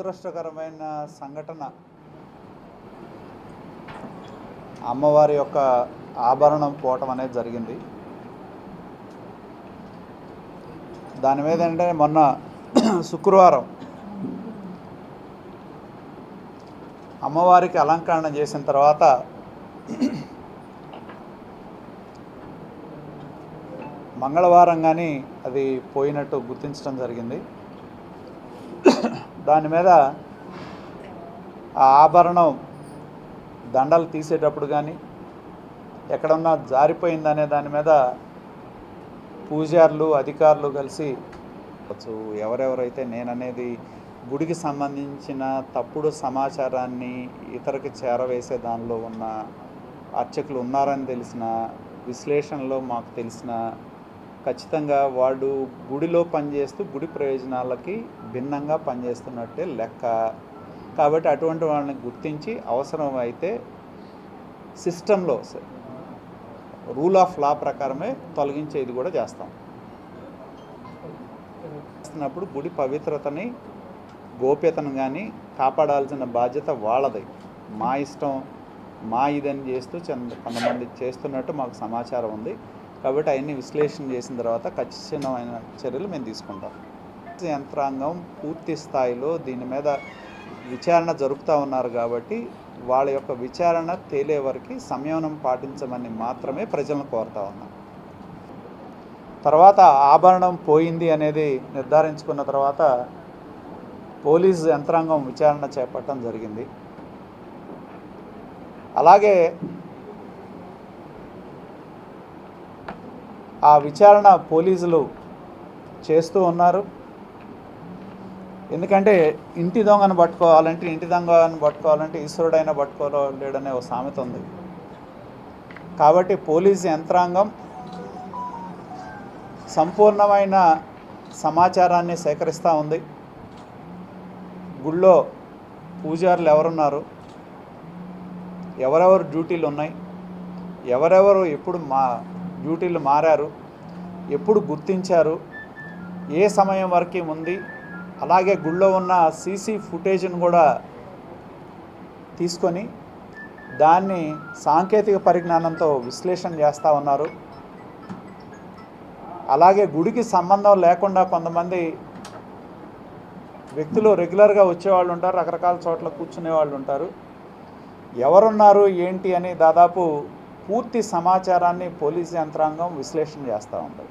దురదృష్టకరమైన సంఘటన అమ్మవారి యొక్క ఆభరణం పోవటం అనేది జరిగింది. దాని మీద అంటే మొన్న శుక్రవారం అమ్మవారికి అలంకరణ చేసిన తర్వాత మంగళవారం కానీ అది పోయినట్టు గుర్తించడం జరిగింది. దాని మీద ఆ ఆభరణం దండలు తీసేటప్పుడు కానీ ఎక్కడన్నా జారిపోయిందనే దాని మీద పూజారులు అధికారులు కలిసి ఎవరెవరైతే నేననేది గుడికి సంబంధించిన తప్పుడు సమాచారాన్ని ఇతరులకు చేరవేసే దానిలో ఉన్న అర్చకులు ఉన్నారని తెలిసిన విశ్లేషణలో మాకు తెలిసిన ఖచ్చితంగా వాళ్ళు గుడిలో పనిచేస్తూ గుడి ప్రయోజనాలకి భిన్నంగా పనిచేస్తున్నట్టే లెక్క. కాబట్టి అటువంటి వాళ్ళని గుర్తించి అవసరం అయితే సిస్టంలో రూల్ ఆఫ్ లా ప్రకారమే తొలగించేది కూడా చేస్తాం. చేస్తున్నప్పుడు గుడి పవిత్రతని గోప్యతను కానీ కాపాడాల్సిన బాధ్యత వాళ్ళది. మా ఇష్టం మా ఇదని చేస్తూ కొంతమంది చేస్తున్నట్టు మాకు సమాచారం ఉంది. కాబట్టి అవన్నీ విశ్లేషణ చేసిన తర్వాత ఖచ్చితమైన చర్యలు మేము తీసుకుంటాం. యంత్రాంగం పూర్తి స్థాయిలో దీని మీద విచారణ జరుపుతూ ఉన్నారు కాబట్టి వాళ్ళ యొక్క విచారణ తేలే వరకు సంయమనం పాటించమని మాత్రమే ప్రజలను కోరుతా ఉన్నాం. తర్వాత ఆభరణం పోయింది అనేది నిర్ధారించుకున్న తర్వాత పోలీసు యంత్రాంగం విచారణ చేపట్టడం జరిగింది. అలాగే ఆ విచారణ పోలీసులు చేస్తూ ఉన్నారు. ఎందుకంటే ఇంటి దొంగను పట్టుకోవాలంటే ఈశ్వరుడైనా పట్టుకోలేడనే ఒక సామెత ఉంది. కాబట్టి పోలీసు యంత్రాంగం సంపూర్ణమైన సమాచారాన్ని సేకరిస్తూ ఉంది. గుళ్ళో పూజారులు ఎవరున్నారు, ఎవరెవరు డ్యూటీలు ఉన్నాయి, ఎవరెవరు ఎప్పుడు డ్యూటీలు మారారు, ఎప్పుడు గుర్తించారు, ఏ సమయం వరకు ఉంది, అలాగే గుళ్ళో ఉన్న సీసీ ఫుటేజ్ను కూడా తీసుకొని దాన్ని సాంకేతిక పరిజ్ఞానంతో విశ్లేషణ చేస్తూ ఉన్నారు. అలాగే గుడికి సంబంధం లేకుండా కొంతమంది వ్యక్తులు రెగ్యులర్గా వచ్చేవాళ్ళు ఉంటారు, రకరకాల చోట్ల కూర్చునే వాళ్ళు ఉంటారు. ఎవరున్నారు ఏంటి అని దాదాపు పూర్తి సమాచారాన్ని పోలీసు యంత్రాంగం విశ్లేషణ చేస్తూ ఉంది.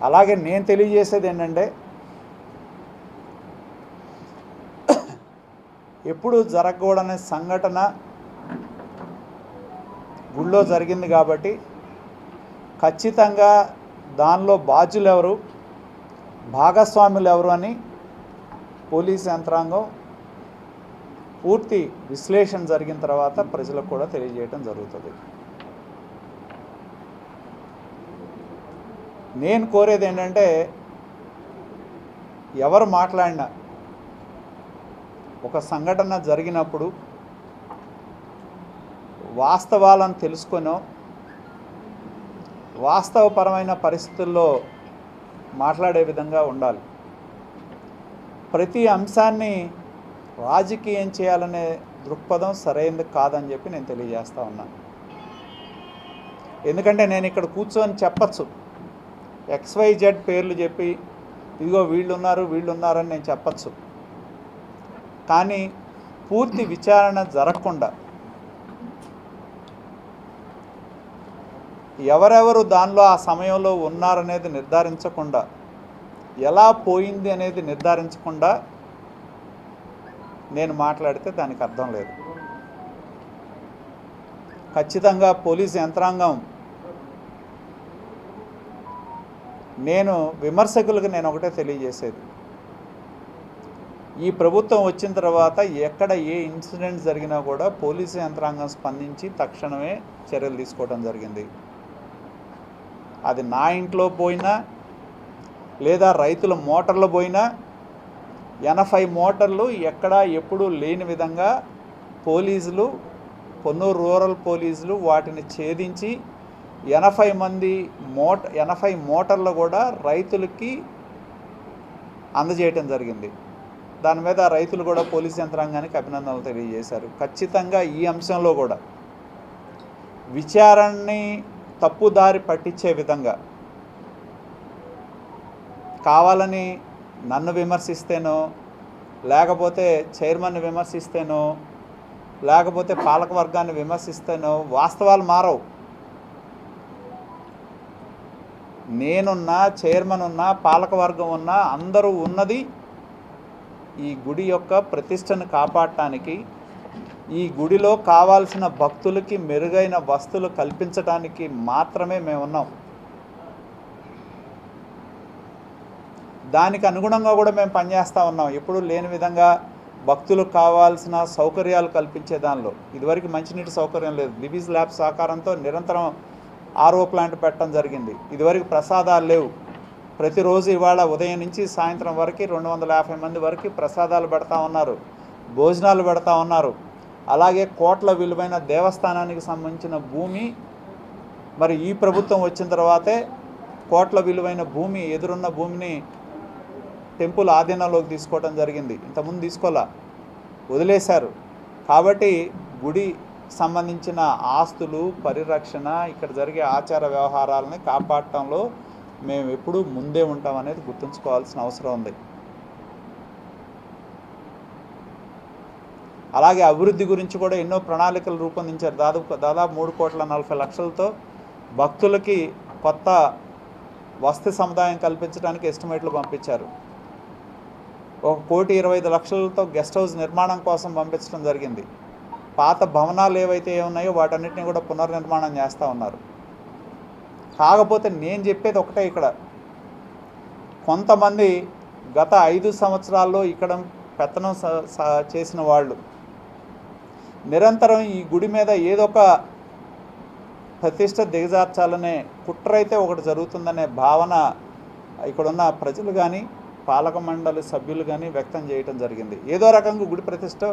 అలాగే నేను తెలియజేసేది ఏంటంటే ఎప్పుడు జరగకూడని సంఘటన గుళ్ళో జరిగింది కాబట్టి ఖచ్చితంగా దానిలో బాధ్యులు ఎవరు, భాగస్వాములు ఎవరు అని పోలీసు యంత్రాంగం పూర్తి విశ్లేషణ జరిగిన తర్వాత ప్రజలకు కూడా తెలియజేయడం జరుగుతుంది. నేను కోరేది ఏంటంటే ఎవరు మాట్లాడినా ఒక సంఘటన జరిగినప్పుడు వాస్తవాలను తెలుసుకొనో వాస్తవపరమైన పరిస్థితుల్లో మాట్లాడే విధంగా ఉండాలి. ప్రతి అంశాన్ని రాజకీయం చేయాలనే దృక్పథం సరైనది కాదని చెప్పి నేను తెలియజేస్తూ ఉన్నాను. ఎందుకంటే నేను ఇక్కడ కూర్చొని చెప్పచ్చు, XYZ పేర్లు చెప్పి ఇదిగో వీళ్ళున్నారని నేను చెప్పచ్చు. కానీ పూర్తి విచారణ జరగకుండా ఎవరెవరు దానిలో ఆ సమయంలో ఉన్నారనేది నిర్ధారించకుండా, ఎలా పోయింది అనేది నిర్ధారించకుండా నేను మాట్లాడితే దానికి అర్థం లేదు. ఖచ్చితంగా పోలీసు యంత్రాంగం నేను విమర్శకులకు నేను ఒకటే తెలియజేసేది, ఈ ప్రభుత్వం వచ్చిన తర్వాత ఎక్కడ ఏ ఇన్సిడెంట్ జరిగినా కూడా పోలీసు యంత్రాంగం స్పందించి తక్షణమే చర్యలు తీసుకోవడం జరిగింది. అది నా ఇంట్లో పోయినా లేదా రైతుల మోటార్లు పోయినా 80 మోటార్లు ఎక్కడా ఎప్పుడూ లేని విధంగా పోలీసులు, పొన్నూరు రూరల్ పోలీసులు వాటిని ఛేదించి 80 మోటార్లు కూడా రైతులకి అందజేయటం జరిగింది. దాని మీద రైతులు కూడా పోలీస్ యంత్రాంగానికి అభినందనలు తెలియజేశారు. ఖచ్చితంగా ఈ అంశంలో కూడా విచారణని తప్పుదారి పట్టించే విధంగా కావాలని నన్ను విమర్శిస్తేనో, లేకపోతే చైర్మన్ని విమర్శిస్తేనో, లేకపోతే పాలక వర్గాన్ని విమర్శిస్తేనో వాస్తవాలు మారవు. నేనున్నా, చైర్మన్ ఉన్నా, పాలకవర్గం ఉన్నా అందరూ ఉన్నది ఈ గుడి యొక్క ప్రతిష్టను కాపాడటానికి, ఈ గుడిలో కావాల్సిన భక్తులకి మెరుగైన వస్తువులు కల్పించడానికి మాత్రమే మేము ఉన్నాం. దానికి అనుగుణంగా కూడా మేము పనిచేస్తూ ఉన్నాం. ఎప్పుడూ లేని విధంగా భక్తులకు కావాల్సిన సౌకర్యాలు కల్పించే దానిలో ఇదివరకు మంచినీటి సౌకర్యం లేదు. దివీస్ ల్యాబ్ సహకారంతో నిరంతరం ఆర్ఓ ప్లాంట్ పెట్టడం జరిగింది. ఇదివరకు ప్రసాదాలు లేవు. ప్రతిరోజు ఇవాళ ఉదయం నుంచి సాయంత్రం వరకు 250 మంది వరకు ప్రసాదాలు పెడతా ఉన్నారు, భోజనాలు పెడతా ఉన్నారు. అలాగే కోట్ల విలువైన దేవస్థానానికి సంబంధించిన భూమి మరి ఈ ప్రభుత్వం వచ్చిన తర్వాతే కోట్ల విలువైన భూమి, ఎదురున్న భూమిని టెంపుల్ ఆధీనంలోకి తీసుకోవడం జరిగింది. ఇంతకుముందు తీసుకోలే, వదిలేశారు. కాబట్టి గుడి సంబంధించిన ఆస్తులు పరిరక్షణ, ఇక్కడ జరిగే ఆచార వ్యవహారాలని కాపాడటంలో మేము ఎప్పుడూ ముందే ఉంటాం అనేది గుర్తుంచుకోవాల్సిన అవసరం ఉంది. అలాగే అభివృద్ధి గురించి కూడా ఎన్నో ప్రణాళికలు రూపొందించారు. దాదాపు 3,40,00,000తో భక్తులకి కొత్త వసతి సముదాయం కల్పించడానికి ఎస్టిమేట్లు పంపించారు. 1,25,00,000తో గెస్ట్ హౌస్ నిర్మాణం కోసం పంపించడం జరిగింది. పాత భవనాలు ఏవైతే ఉన్నాయో వాటన్నిటిని కూడా పునర్నిర్మాణం చేస్తూ ఉన్నారు. కాకపోతే నేను చెప్పేది ఒకటే, ఇక్కడ కొంతమంది గత 5 సంవత్సరాల్లో ఇక్కడ పెత్తనం చేసిన వాళ్ళు నిరంతరం ఈ గుడి మీద ఏదో ఒక ప్రతిష్ట దిగజార్చాలనే కుట్ర అయితే ఒకటి జరుగుతుందనే భావన ఇక్కడున్న ప్రజలు కానీ పాలక మండలి సభ్యులు కానీ వ్యక్తం చేయటం జరిగింది. ఏదో రకంగా గుడి ప్రతిష్ట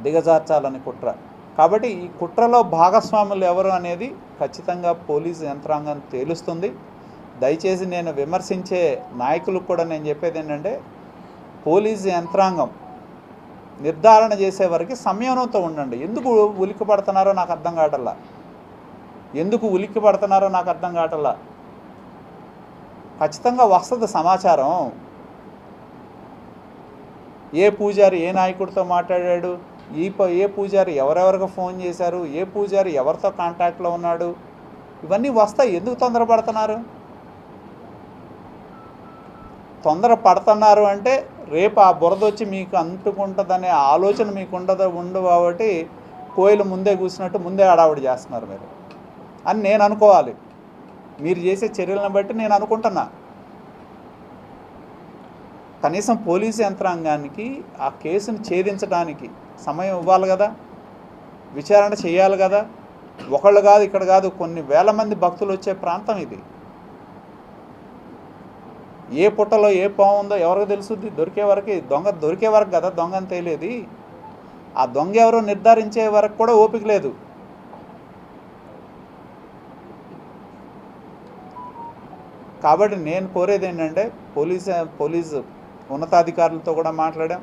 దిగజార్చాలని కుట్ర. కాబట్టి ఈ కుట్రలో భాగస్వాములు ఎవరు అనేది ఖచ్చితంగా పోలీసు యంత్రాంగం తేలుస్తుంది. దయచేసి నేను విమర్శించే నాయకులకు కూడా నేను చెప్పేది ఏంటంటే, పోలీసు యంత్రాంగం నిర్ధారణ చేసే వరకు సంయమనంతో ఉండండి. ఎందుకు ఉలిక్కి పడుతున్నారో నాకు అర్థం కావటల్లా, ఖచ్చితంగా వస్తుంది సమాచారం. ఏ పూజారి ఏ నాయకుడితో మాట్లాడాడు, ఏ పూజారి ఎవరెవరికి ఫోన్ చేశారు, ఏ పూజారి ఎవరితో కాంటాక్ట్లో ఉన్నాడు, ఇవన్నీ వస్తాయి. ఎందుకు తొందరపడుతున్నారు అంటే రేపు ఆ బురద వచ్చి మీకు అంటుకుంటుందనే ఆలోచన మీకు ఉండు కాబట్టి కోయిలు ముందే కూర్చున్నట్టు ముందే హడావుడి చేస్తున్నారు మీరు అని నేను అనుకోవాలి. మీరు చేసే చర్యలను బట్టి నేను అనుకుంటున్నా. కనీసం పోలీసు యంత్రాంగానికి ఆ కేసును ఛేదించడానికి సమయం ఇవ్వాలి కదా, విచారణ చేయాలి కదా. ఒకళ్ళు కాదు, ఇక్కడ కాదు, కొన్ని వేల మంది భక్తులు వచ్చే ప్రాంతం ఇది. ఏ పుట్టలో ఏ పాము ఉందో ఎవరికి తెలుసుద్ది? దొరికే వరకు కదా దొంగ అని తేలేది. ఆ దొంగ ఎవరో నిర్ధారించే వరకు కూడా ఓపిక లేదు. కాబట్టి నేను కోరేది ఏంటంటే, పోలీసు ఉన్నతాధికారులతో కూడా మాట్లాడాం.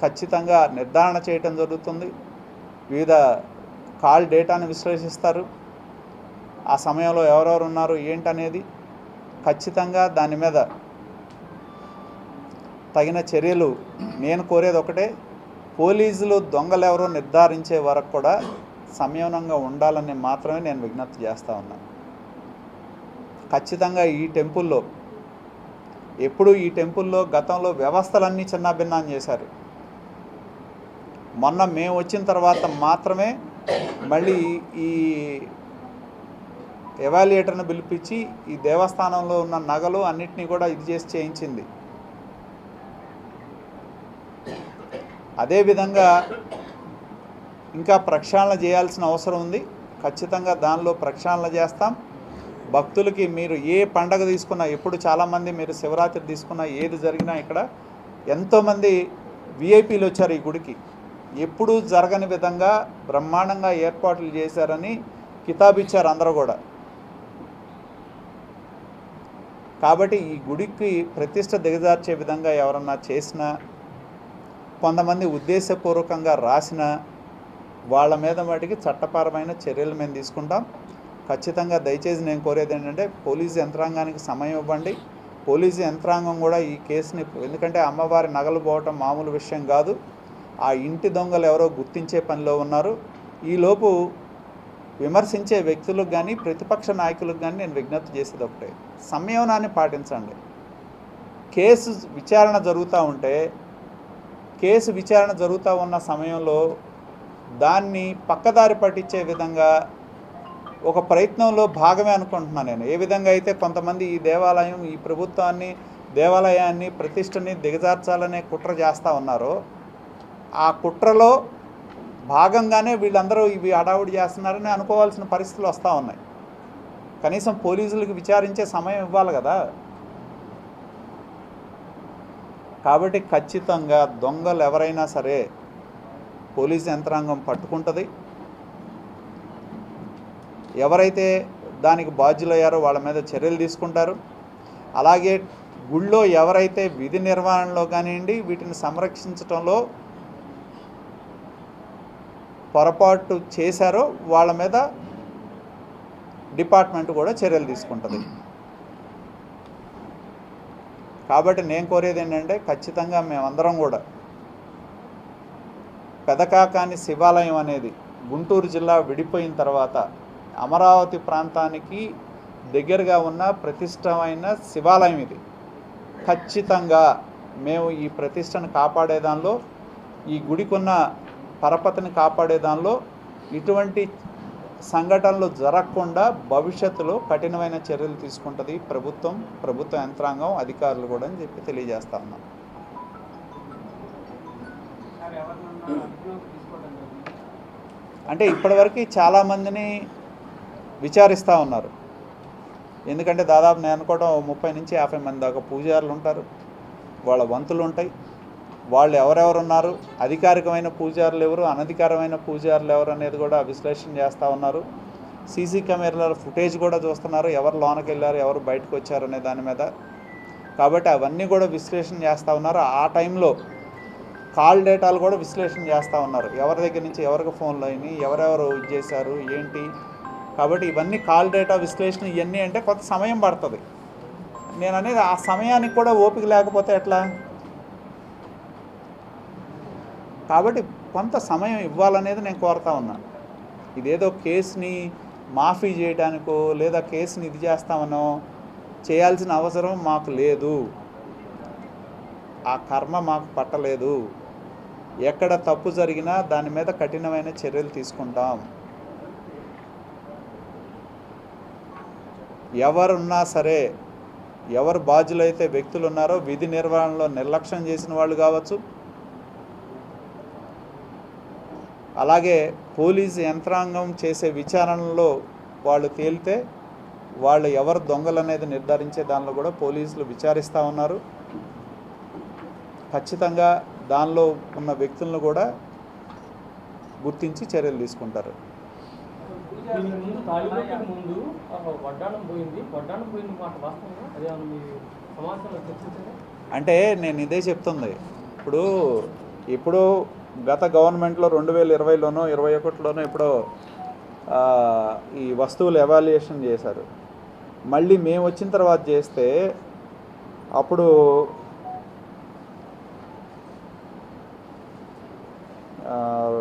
ఖచ్చితంగా నిర్ధారణ చేయటం జరుగుతుంది. వివిధ కాల్ డేటాను విశ్లేషిస్తారు. ఆ సమయంలో ఎవరెవరు ఉన్నారు ఏంటనేది ఖచ్చితంగా దాని మీద తగిన చర్యలు. నేను కోరేది ఒకటే, పోలీసులు దొంగలు ఎవరో నిర్ధారించే వరకు కూడా సంయమనంగా ఉండాలని మాత్రమే నేను విజ్ఞప్తి చేస్తూ ఉన్నాను. ఖచ్చితంగా ఈ టెంపుల్లో గతంలో వ్యవస్థలన్నీ చిన్నాభిన్నం చేశారు. మొన్న మేము వచ్చిన తర్వాత మాత్రమే మళ్ళీ ఈ ఎవాల్యుయేటర్ను పిలిపించి ఈ దేవస్థానంలో ఉన్న నగలు అన్నిటినీ కూడా ఇది చేసి చేయించింది. అదేవిధంగా ఇంకా ప్రక్షాళన చేయాల్సిన అవసరం ఉంది. ఖచ్చితంగా దానిలో ప్రక్షాళన చేస్తాం. భక్తులకి మీరు ఏ పండగ తీసుకున్నా, ఎప్పుడు చాలామంది మీరు శివరాత్రి తీసుకున్నా, ఏది జరిగినా ఇక్కడ ఎంతోమంది విఐపీలు వచ్చారు ఈ గుడికి. ఎప్పుడూ జరగని విధంగా బ్రహ్మాండంగా ఏర్పాట్లు చేశారని కితాబిచ్చారు అందరూ కూడా. కాబట్టి ఈ గుడికి ప్రతిష్ట దిగజార్చే విధంగా ఎవరన్నా చేసినా, కొంతమంది ఉద్దేశపూర్వకంగా రాసిన వాళ్ళ మీద మటుకి చట్టపరమైన చర్యలు మేము తీసుకుంటాం. ఖచ్చితంగా దయచేసి నేను కోరేది ఏంటంటే పోలీసు యంత్రాంగానికి సమయం ఇవ్వండి. పోలీసు యంత్రాంగం కూడా ఈ కేసుని, ఎందుకంటే అమ్మవారి నగలు పోవటం మామూలు విషయం కాదు. ఆ ఇంటి దొంగలు ఎవరో గుర్తించే పనిలో ఉన్నారు. ఈలోపు విమర్శించే వ్యక్తులకు కానీ ప్రతిపక్ష నాయకులకు కానీ నేను విజ్ఞప్తి చేసేది ఒకటే, సంయమనాన్ని పాటించండి. కేసు విచారణ జరుగుతూ ఉన్న సమయంలో దాన్ని పక్కదారి పట్టించే విధంగా ఒక ప్రయత్నంలో భాగమే అనుకుంటున్నాను నేను. ఏ విధంగా అయితే కొంతమంది ఈ దేవాలయం, ఈ ప్రభుత్వాన్ని, దేవాలయాన్ని, ప్రతిష్టని దిగజార్చాలనే కుట్ర చేస్తూ ఉన్నారో, ఆ కుట్రలో భాగంగానే వీళ్ళందరూ ఇవి హడావుడి చేస్తున్నారని అనుకోవాల్సిన పరిస్థితులు వస్తూ ఉన్నాయి. కనీసం పోలీసులకు విచారించే సమయం ఇవ్వాలి కదా. కాబట్టి ఖచ్చితంగా దొంగలు ఎవరైనా సరే పోలీసు యంత్రాంగం పట్టుకుంటుంది. ఎవరైతే దానికి బాధ్యులయ్యారో వాళ్ళ మీద చర్యలు తీసుకుంటారు. అలాగే గుళ్ళో ఎవరైతే విధి నిర్వహణలో కానివ్వండి, వీటిని సంరక్షించడంలో పొరపాటు చేశారో వాళ్ళ మీద డిపార్ట్మెంట్ కూడా చర్యలు తీసుకుంటుంది. కాబట్టి నేను కోరేది ఏంటంటే ఖచ్చితంగా మేమందరం కూడా పెదకాకాని శివాలయం అనేది గుంటూరు జిల్లా విడిపోయిన తర్వాత అమరావతి ప్రాంతానికి దగ్గరగా ఉన్న ప్రతిష్టమైన శివాలయం ఇది. ఖచ్చితంగా మేము ఈ ప్రతిష్టను కాపాడేదానిలో, ఈ గుడికున్న పరపతిని కాపాడేదానిలో ఇటువంటి సంఘటనలు జరగకుండా భవిష్యత్తులో కఠినమైన చర్యలు తీసుకుంటుంది ప్రభుత్వ యంత్రాంగం, అధికారులు కూడా అని చెప్పి తెలియజేస్తా ఉన్నాం. అంటే ఇప్పటివరకు చాలామందిని విచారిస్తూ ఉన్నారు. ఎందుకంటే దాదాపు నేను అనుకోవడం 30 నుంచి 50 మంది దాకా పూజారులు ఉంటారు, వాళ్ళ వంతులు ఉంటాయి. వాళ్ళు ఎవరెవరు ఉన్నారు, అధికారికమైన పూజారులు ఎవరు, అనధికారమైన పూజారులు ఎవరు అనేది కూడా విశ్లేషణ చేస్తూ ఉన్నారు. సీసీ కెమెరాల ఫుటేజ్ కూడా చూస్తున్నారు, ఎవరు లోనకి వెళ్ళారు, ఎవరు బయటకు వచ్చారు అనే దాని మీద. కాబట్టి అవన్నీ కూడా విశ్లేషణ చేస్తూ ఉన్నారు. ఆ టైంలో కాల్ డేటాలు కూడా విశ్లేషణ చేస్తూ ఉన్నారు, ఎవరి దగ్గర నుంచి ఎవరికి ఫోన్లు అయినాయి, ఎవరెవరు ఇది చేశారు ఏంటి. కాబట్టి ఇవన్నీ కాల్ డేటా విశ్లేషణ ఇవన్నీ అంటే కొంత సమయం పడుతుంది. నేను అనేది ఆ సమయానికి కూడా ఓపిక లేకపోతే ఎట్లా. కాబట్టి కొంత సమయం ఇవ్వాలనేది నేను కోరుతా ఉన్నాను. ఇదేదో కేసుని మాఫీ చేయడానికో లేదా కేసుని ఇది చేస్తామనో చేయాల్సిన అవసరం మాకు లేదు. ఆ కర్మ మాకు పట్టలేదు. ఎక్కడ తప్పు జరిగినా దాని మీద కఠినమైన చర్యలు తీసుకుంటాం. ఎవరున్నా సరే, ఎవరు బాధ్యులైతే వ్యక్తులు ఉన్నారో విధి నిర్వహణలో నిర్లక్ష్యం చేసిన వాళ్ళు కావచ్చు, అలాగే పోలీసు యంత్రాంగం చేసే విచారణలో వాళ్ళు తేలితే వాళ్ళు ఎవరు దొంగలు అనేది నిర్ధారించే దానిలో కూడా పోలీసులు విచారిస్తూ ఉన్నారు. ఖచ్చితంగా దానిలో ఉన్న వ్యక్తులను కూడా గుర్తించి చర్యలు తీసుకుంటారు. అంటే నేను ఇదే చెప్తుంది. ఇప్పుడు గత గవర్నమెంట్లో 2020లోనో 2021లోనో ఎప్పుడో ఈ వస్తువులు ఎవాల్యుయేషన్ చేశారు. మళ్ళీ మేము వచ్చిన తర్వాత చేస్తే అప్పుడు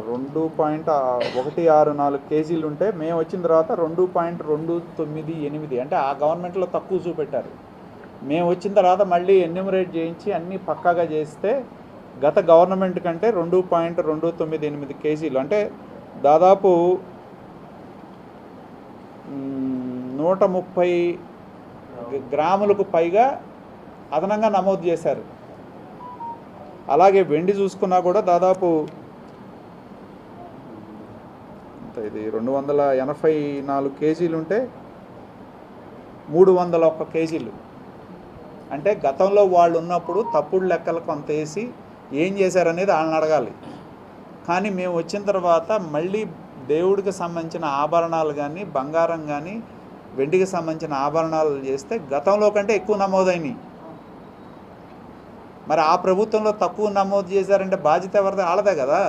2.164 కేజీలు ఉంటే మేము వచ్చిన తర్వాత 2.298, అంటే ఆ గవర్నమెంట్లో తక్కువ చూపెట్టారు. మేము వచ్చిన తర్వాత మళ్ళీ ఎన్యూమరేట్ చేయించి అన్నీ పక్కాగా చేస్తే గత గవర్నమెంట్ కంటే 2.298 కేజీలు, అంటే దాదాపు 130 గ్రాములకు పైగా అదనంగా నమోదు చేశారు. అలాగే వెండి చూసుకున్నా కూడా దాదాపు ఇది 284 కేజీలు ఉంటే 301 కేజీలు. అంటే గతంలో వాళ్ళు ఉన్నప్పుడు తప్పుడు లెక్కలు కొంత వేసి ఏం చేశారనేది వాళ్ళని అడగాలి. కానీ మేము వచ్చిన తర్వాత మళ్ళీ దేవుడికి సంబంధించిన ఆభరణాలు కానీ, బంగారం కానీ, వెండికి సంబంధించిన ఆభరణాలు చేస్తే గతంలో కంటే ఎక్కువ నమోదైనవి. మరి ఆ ప్రభుత్వంలో తక్కువ నమోదు చేశారంటే బాధ్యత ఎవరిది? వాళ్ళదే కదా.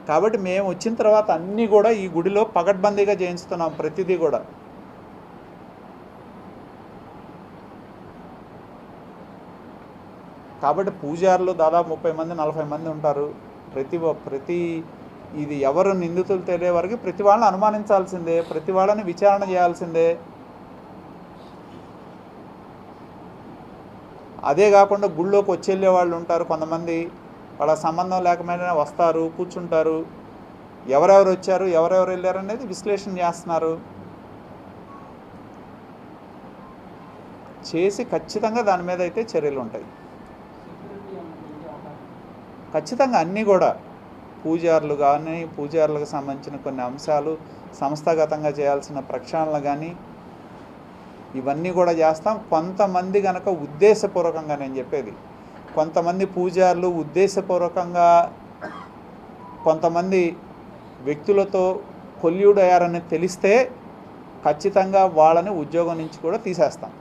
కాబట్టి మేము వచ్చిన తర్వాత అన్నీ కూడా ఈ గుడిలో పకడ్బందీగా చేయించుతున్నాం ప్రతిదీ కూడా. కాబట్టి పూజారులు దాదాపు 30 మంది 40 మంది ఉంటారు. ప్రతి ఇది ఎవరు నిందితులు తెలియ వరకు ప్రతి వాళ్ళని అనుమానించాల్సిందే, ప్రతి వాళ్ళని విచారణ చేయాల్సిందే. అదే కాకుండా గుళ్ళోకి వచ్చేళ్ళే వాళ్ళు ఉంటారు కొంతమంది, వాళ్ళ సంబంధం లేకపోయినా వస్తారు, కూర్చుంటారు. ఎవరెవరు వచ్చారు ఎవరెవరు వెళ్ళారు అనేది విశ్లేషణ చేస్తున్నారు. చేసి ఖచ్చితంగా దాని మీద అయితే చర్యలు ఉంటాయి. ఖచ్చితంగా అన్నీ కూడా పూజారులు కానీ, పూజారులకు సంబంధించిన కొన్ని అంశాలు, సంస్థాగతంగా చేయాల్సిన ప్రక్షాళనలు కానీ ఇవన్నీ కూడా చేస్తాం. కొంతమంది కనుక ఉద్దేశపూర్వకంగా, నేను చెప్పేది కొంతమంది పూజారులు ఉద్దేశపూర్వకంగా కొంతమంది వ్యక్తులతో కొల్యూడ్ అయ్యారని తెలిస్తే ఖచ్చితంగా వాళ్ళని ఉద్యోగం నుంచి కూడా తీసేస్తాం.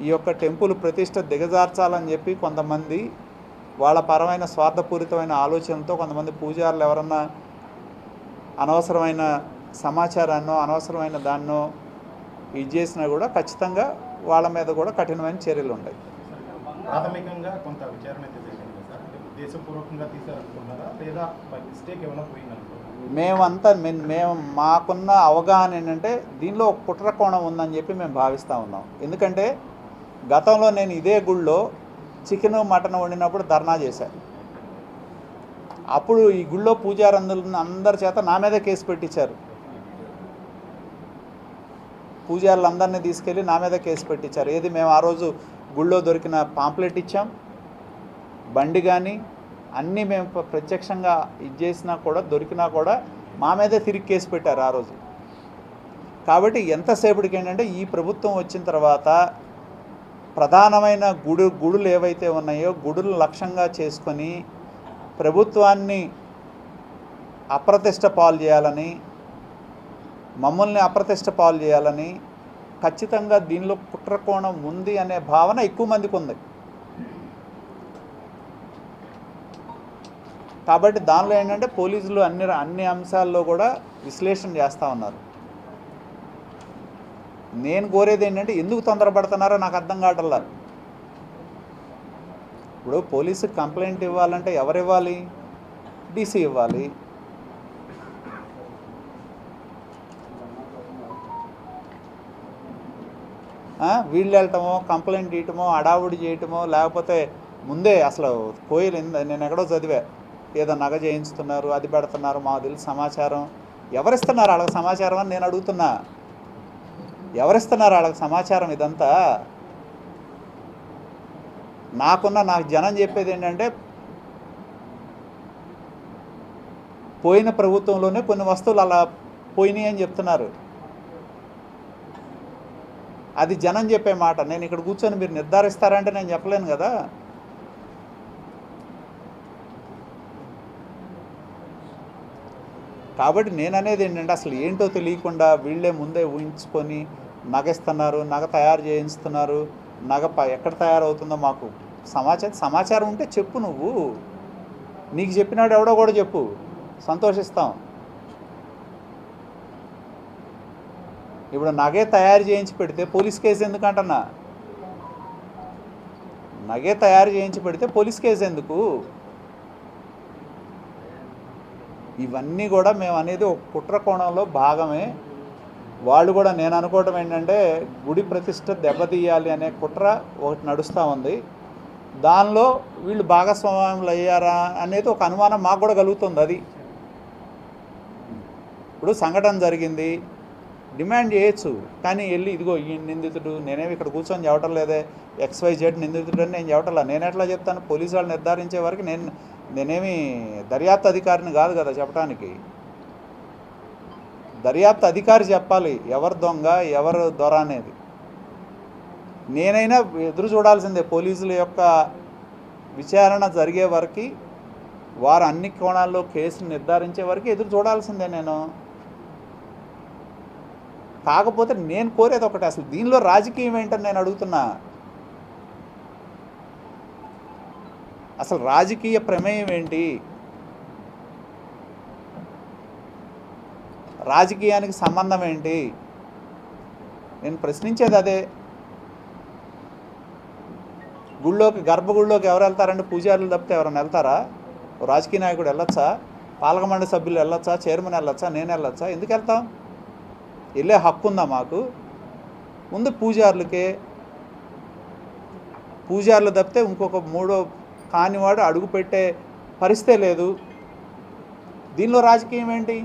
ఈ యొక్క టెంపుల్ ప్రతిష్ట దిగజార్చాలని చెప్పి కొంతమంది వాళ్ళ పరమైన స్వార్థపూరితమైన ఆలోచనలతో కొంతమంది పూజారులు ఎవరన్నా అనవసరమైన సమాచారాన్నో అనవసరమైన దాన్నో ఇది చేసినా కూడా ఖచ్చితంగా వాళ్ళ మీద కూడా కఠినమైన చర్యలు ఉంటాయి. ప్రాథమికంగా కొంత విచారణ చేసేసింది సార్, ఉద్దేశపూర్వకంగా తీసారనుకుంటున్నారా లేదా మిస్టేక్ ఏమైనా పోయిందనుకుంటున్నారా? మేము మాకున్న అవగాహన ఏంటంటే దీనిలో ఒక కుట్ర కోణం ఉందని చెప్పి మేము భావిస్తూ ఉన్నాం. ఎందుకంటే గతంలో నేను ఇదే గుళ్ళో చికెన్ మటన్ వండినప్పుడు ధర్నా చేశాను. అప్పుడు ఈ గుళ్ళో పూజారందులను అందరి చేత నా మీదే కేసు పెట్టించారు. పూజారులందరినీ తీసుకెళ్ళి నా మీద కేసు పెట్టించారు. ఏది మేము ఆ రోజు గుళ్ళో దొరికిన పాంప్లెట్ ఇచ్చాం, బండి కానీ అన్నీ మేము ప్రత్యక్షంగా ఇది చేసినా కూడా దొరికినా కూడా మా మీదే తిరిగి కేసు పెట్టారు ఆ రోజు. కాబట్టి ఎంతసేపటికి ఏంటంటే ఈ ప్రభుత్వం వచ్చిన తర్వాత ప్రధానమైన గుడులు ఏవైతే ఉన్నాయో గుడులు లక్ష్యంగా చేసుకొని ప్రభుత్వాన్ని అప్రతిష్ట పాలు చేయాలని, మమ్మల్ని అప్రతిష్ట పాలు చేయాలని ఖచ్చితంగా దీనిలో కుట్రకోణం ఉంది అనే భావన ఎక్కువ మందికి ఉంది. కాబట్టి దానిలో ఏంటంటే పోలీసులు అన్ని అంశాల్లో కూడా విశ్లేషణ చేస్తూ ఉన్నారు. నేను కోరేది ఏంటంటే ఎందుకు తొందరపడుతున్నారో నాకు అర్థం కావట్లా. ఇప్పుడు పోలీసుకి కంప్లైంట్ ఇవ్వాలంటే ఎవరు ఇవ్వాలి? డీసీ ఇవ్వాలి. వీళ్ళు వెళ్ళటమో కంప్లైంట్ ఇవ్వటమో అడావుడి చేయటమో లేకపోతే ముందే అసలు కోయిలు నేను ఎక్కడో చదివా ఏదో నగ చేయించుతున్నారు అది పెడుతున్నారు మాకు తెలిసి సమాచారం. ఎవరిస్తున్నారు వాళ్ళకి సమాచారం అని నేను అడుగుతున్నా. ఎవరిస్తున్నారు వాళ్ళకి సమాచారం? ఇదంతా నాకు జనం చెప్పేది ఏంటంటే పోయిన ప్రభుత్వంలోనే కొన్ని వస్తువులు అలా పోయినాయి అని చెప్తున్నారు. అది జనం చెప్పే మాట. నేను ఇక్కడ కూర్చొని మీరు నిర్ధారిస్తారంటే నేను చెప్పలేను కదా. కాబట్టి నేను అనేది ఏంటంటే అసలు ఏంటో తెలియకుండా వీళ్ళే ముందే ఊహించుకొని నగ నగ తయారు చేయిస్తున్నారు. నగ ఎక్కడ తయారవుతుందో మాకు సమాచారం ఉంటే చెప్పు. నువ్వు నీకు చెప్పినాడు ఎవడో కూడా చెప్పు, సంతోషిస్తాం. ఇప్పుడు నగే తయారు చేయించి పెడితే పోలీస్ కేసు ఎందుకు అంటున్నా? నగే తయారు చేయించి పెడితే పోలీస్ కేసు ఎందుకు? ఇవన్నీ కూడా మేము అనేది ఒక కుట్ర కోణంలో భాగమే. వాళ్ళు కూడా నేను అనుకోవటం ఏంటంటే గుడి ప్రతిష్ట దెబ్బతీయాలి అనే కుట్ర ఒకటి నడుస్తూ ఉంది. దానిలో వీళ్ళు భాగస్వామ్యులు అయ్యారా అనేది ఒక అనుమానం మాకు కూడా కలుగుతుంది. అది ఇప్పుడు సంఘటన జరిగింది, డిమాండ్ చేయొచ్చు, కానీ వెళ్ళి ఇదిగో ఈ నిందితుడు, నేనేమి ఇక్కడ కూర్చొని చెప్పటం లేదే XYZ నిందితుడు అని నేను చెప్పటంలా. నేను ఎట్లా చెప్తాను? పోలీసు వాళ్ళు నిర్ధారించే వరకు నేనేమి దర్యాప్తు అధికారిని కాదు కదా చెప్పడానికి. దర్యాప్తు అధికారి చెప్పాలి ఎవరు దొంగ ఎవరు దొర అనేది. నేనైనా ఎదురు చూడాల్సిందే పోలీసుల యొక్క విచారణ జరిగే వరకు, వారు అన్ని కోణాల్లో కేసును నిర్ధారించే వరకు ఎదురు చూడాల్సిందే నేను. కాకపోతే నేను కోరేది ఒకటి, అసలు దీనిలో రాజకీయం ఏంటని నేను అడుగుతున్నా. అసలు రాజకీయ ప్రమేయం ఏంటి? రాజకీయానికి సంబంధం ఏంటి? నేను ప్రశ్నించేది అదే. గర్భగుడిలోకి ఎవరు వెళ్తారండి? పూజారులు తప్పితే ఎవరైనా వెళ్తారా? రాజకీయ నాయకుడు వెళ్ళొచ్చా? పాలకమండలి సభ్యులు వెళ్ళొచ్చా? చైర్మన్ వెళ్ళొచ్చా? నేను వెళ్ళొచ్చా? ఎందుకు వెళ్తాం? వెళ్ళే హక్కు ఉందా మాకు? ముందు పూజారులు తప్పితే ఇంకొక మూడో కానివాడు అడుగు పెట్టే పరిస్థితే లేదు. దీనిలో రాజకీయం ఏంటి?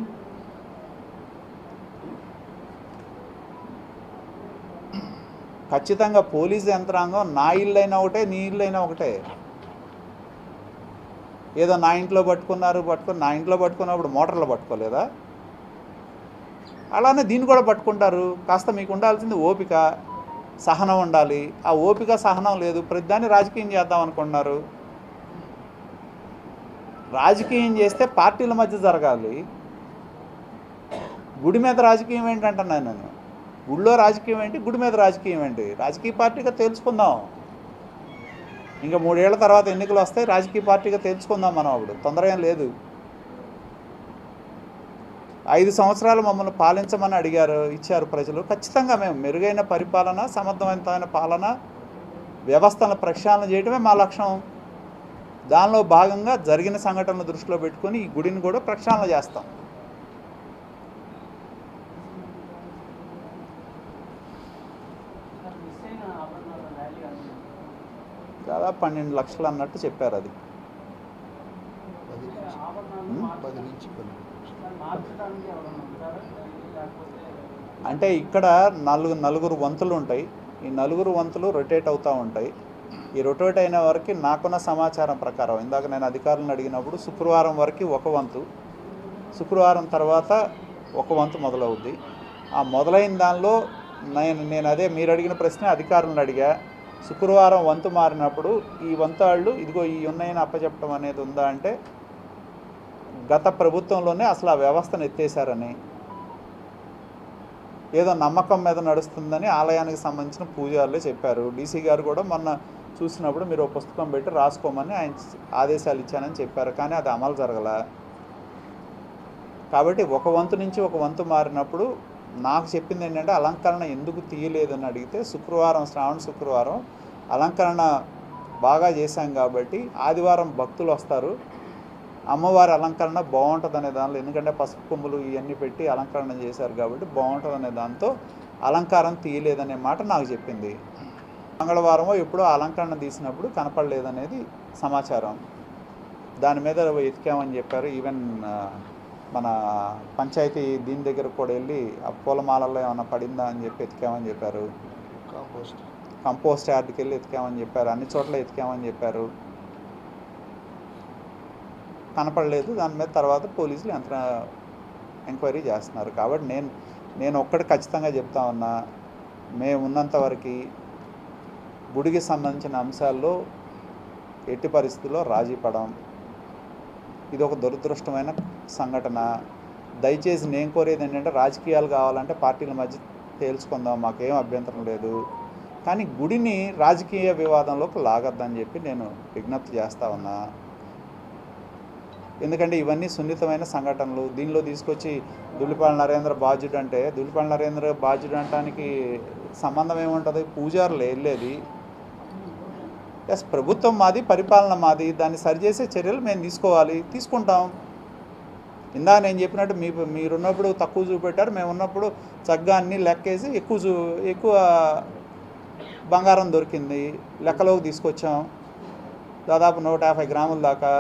ఖచ్చితంగా పోలీసు యంత్రాంగం నా ఇల్లైనా ఒకటే, నీ ఇల్లైనా ఒకటే. ఏదో నా ఇంట్లో నా ఇంట్లో పట్టుకున్నప్పుడు మోటార్లో పట్టుకోలేదా? అలానే దీన్ని కూడా పట్టుకుంటారు. కాస్త మీకు ఉండాల్సింది ఓపిక, సహనం ఉండాలి. ఆ ఓపిక సహనం లేదు, ప్రతిదాన్ని రాజకీయం చేద్దాం అనుకుంటున్నారు. రాజకీయం చేస్తే పార్టీల మధ్య జరగాలి. గుడి మీద రాజకీయం ఏంటంటున్నాను నేను. గుడిలో రాజకీయం ఏంటి, గుడి మీద రాజకీయం ఏంటి? రాజకీయ పార్టీగా తేల్చుకుందాం. ఇంకా 3 ఏళ్ల తర్వాత ఎన్నికలు వస్తాయి, రాజకీయ పార్టీగా తేల్చుకుందాం మనం. అప్పుడు తొందర ఏం లేదు. 5 సంవత్సరాలు మమ్మల్ని పాలించమని ఇచ్చారు ప్రజలు. ఖచ్చితంగా మేము మెరుగైన పరిపాలన, సమర్థవంతమైన పాలన, వ్యవస్థను ప్రక్షాళన చేయడమే మా లక్ష్యం. దానిలో భాగంగా జరిగిన సంఘటనలు దృష్టిలో పెట్టుకొని ఈ గుడిని కూడా ప్రక్షాళన చేస్తాం. దాదాపు 12 లక్షలు అన్నట్టు చెప్పారు. అది అంటే ఇక్కడ నలుగురు వంతులు ఉంటాయి. ఈ నలుగురు వంతులు రొటేట్ అవుతూ ఉంటాయి. ఈ రొటేట్ అయిన వరకు నాకున్న సమాచారం ప్రకారం, ఇందాక నేను అధికారులను అడిగినప్పుడు శుక్రవారం వరకు ఒక వంతు, శుక్రవారం తర్వాత ఒక వంతు మొదలవుద్ది. ఆ మొదలైన దానిలో నేను అదే మీరు అడిగిన ప్రశ్న అధికారులను అడిగా. శుక్రవారం వంతు మారినప్పుడు ఈ వంతు వాళ్ళు ఇదిగో ఈ ఉన్నాయని అప్పచెప్పడం అనేది ఉందా అంటే, గత ప్రభుత్వంలోనే అసలు ఆ వ్యవస్థను ఎత్తేసారని, ఏదో నమ్మకం మీద నడుస్తుందని ఆలయానికి సంబంధించిన పూజారులే చెప్పారు. డీసీ గారు కూడా మొన్న చూసినప్పుడు మీరు ఒక పుస్తకం పెట్టి రాసుకోమని ఆయన ఆదేశాలు ఇచ్చానని చెప్పారు. కానీ అది అమలు జరగల. కాబట్టి ఒక వంతు నుంచి ఒక వంతు మారినప్పుడు నాకు చెప్పింది ఏంటంటే, అలంకరణ ఎందుకు తీయలేదని అడిగితే, శ్రావణ శుక్రవారం అలంకరణ బాగా చేశాం కాబట్టి ఆదివారం భక్తులు వస్తారు, అమ్మవారి అలంకరణ బాగుంటుంది అనే దానిలో, ఎందుకంటే పసుపు కొమ్ములు ఇవన్నీ పెట్టి అలంకరణ చేశారు కాబట్టి బాగుంటుంది అనే దాంతో అలంకారం తీయలేదనే మాట నాకు చెప్పింది. మంగళవారమో ఎప్పుడో అలంకరణ తీసినప్పుడు కనపడలేదనేది సమాచారం. దాని మీద ఎతికామని చెప్పారు. ఈవెన్ మన పంచాయతీ దీని దగ్గర కూడా వెళ్ళి ఆ పూలమాలలో ఏమైనా పడిందా అని చెప్పి ఎతికామని చెప్పారు. కంపోస్ట్ యార్డ్కి వెళ్ళి ఎతికామని చెప్పారు. అన్ని చోట్ల ఎతికామని చెప్పారు. కనపడలేదు. దాని మీద తర్వాత పోలీసులు ఎంక్వైరీ చేస్తున్నారు. కాబట్టి నేను ఒక్కటి ఖచ్చితంగా చెప్తా ఉన్నా, మేము ఉన్నంత వరకు గుడికి సంబంధించిన అంశాల్లో ఎట్టి పరిస్థితుల్లో రాజీ పడం. ఇది ఒక దురదృష్టమైన సంఘటన. దయచేసి నేను కోరేది ఏంటంటే, రాజకీయాలు కావాలంటే పార్టీల మధ్య తేల్చుకుందాం, మాకేం అభ్యంతరం లేదు. కానీ గుడిని రాజకీయ వివాదంలోకి లాగద్దని చెప్పి నేను విజ్ఞప్తి చేస్తా ఉన్నా. ఎందుకంటే ఇవన్నీ సున్నితమైన సంఘటనలు. దీనిలో తీసుకొచ్చి దుల్లిపాల నరేంద్ర బాధ్యుడు అంటే, దుల్లిపాల నరేంద్ర బాధ్యుడు అనడానికి సంబంధం ఏముంటుంది? పూజారులు వెళ్ళేది. ఎస్, ప్రభుత్వం మాది, పరిపాలన మాది, దాన్ని సరిచేసే చర్యలు మేము తీసుకుంటాం. ఇందాక నేను చెప్పినట్టు మీరున్నప్పుడు తక్కువ చూపెట్టారు, మేము ఉన్నప్పుడు చక్కగా అన్నీ లెక్కేసి ఎక్కువ బంగారం దొరికింది, లెక్కలోకి తీసుకొచ్చాం. దాదాపు 150 గ్రాముల దాకా,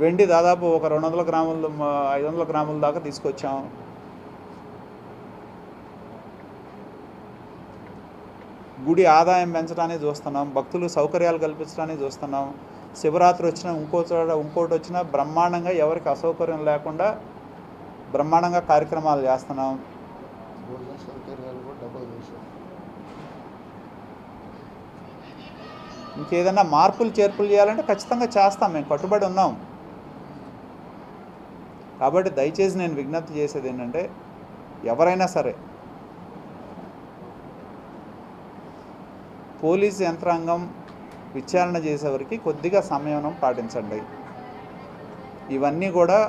వెండి దాదాపు ఒక 200 గ్రాములు 500 గ్రాముల దాకా తీసుకొచ్చాం. గుడి ఆదాయం పెంచడానికి చూస్తున్నాం, భక్తులు సౌకర్యాలు కల్పించడానికి చూస్తున్నాం. శివరాత్రి వచ్చినా ఇంకోటి వచ్చినా బ్రహ్మాండంగా, ఎవరికి అసౌకర్యం లేకుండా బ్రహ్మాండంగా కార్యక్రమాలు చేస్తున్నాం. ఇంకేదన్నా మార్పులు చేర్పులు చేయాలంటే ఖచ్చితంగా చేస్తాం, మేము కట్టుబడి ఉన్నాం. కాబట్టి దయచేసి నేను విజ్ఞప్తి చేసేది ఏంటంటే, ఎవరైనా సరే పోలీస్ యంత్రాంగం విచారణ చేసేవరకు కొద్దిగా సంయమనం పాటించండి. ఇవన్నీ కూడా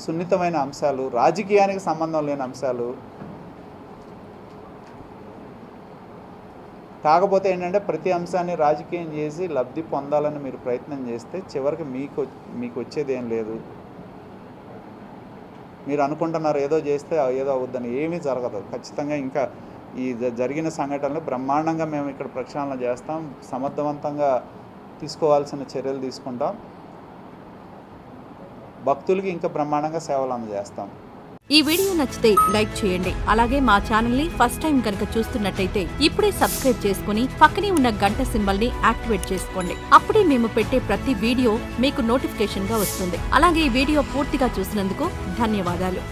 సున్నితమైన అంశాలు, రాజకీయానికి సంబంధం లేని అంశాలు. కాకపోతే ఏంటంటే ప్రతి అంశాన్ని రాజకీయం చేసి లబ్ధి పొందాలని మీరు ప్రయత్నం చేస్తే చివరికి మీకు వచ్చేది ఏం లేదు. మీరు అనుకుంటున్నారు ఏదో చేస్తే ఏదో అవుద్దని, ఏమీ జరగదు. ఖచ్చితంగా ఇంకా ఈ జరిగిన సంఘటనలు బ్రహ్మాండంగా మేము ఇక్కడ ప్రక్షాళన చేస్తాం, సమర్థవంతంగా తీసుకోవాల్సిన చర్యలు తీసుకుంటాం, భక్తులకి ఇంకా బ్రహ్మాండంగా సేవలు అందజేస్తాం. ఈ వీడియో నచ్చితే లైక్ చేయండి. అలాగే మా ఛానల్ ని ఫస్ట్ టైం కనుక చూస్తున్నట్టయితే ఇప్పుడే సబ్స్క్రైబ్ చేసుకుని పక్కనే ఉన్న గంట సింబల్ ని యాక్టివేట్ చేసుకోండి. అప్పుడే మేము పెట్టే ప్రతి వీడియో మీకు నోటిఫికేషన్ గా వస్తుంది. అలాగే ఈ వీడియో పూర్తిగా చూసినందుకు ధన్యవాదాలు.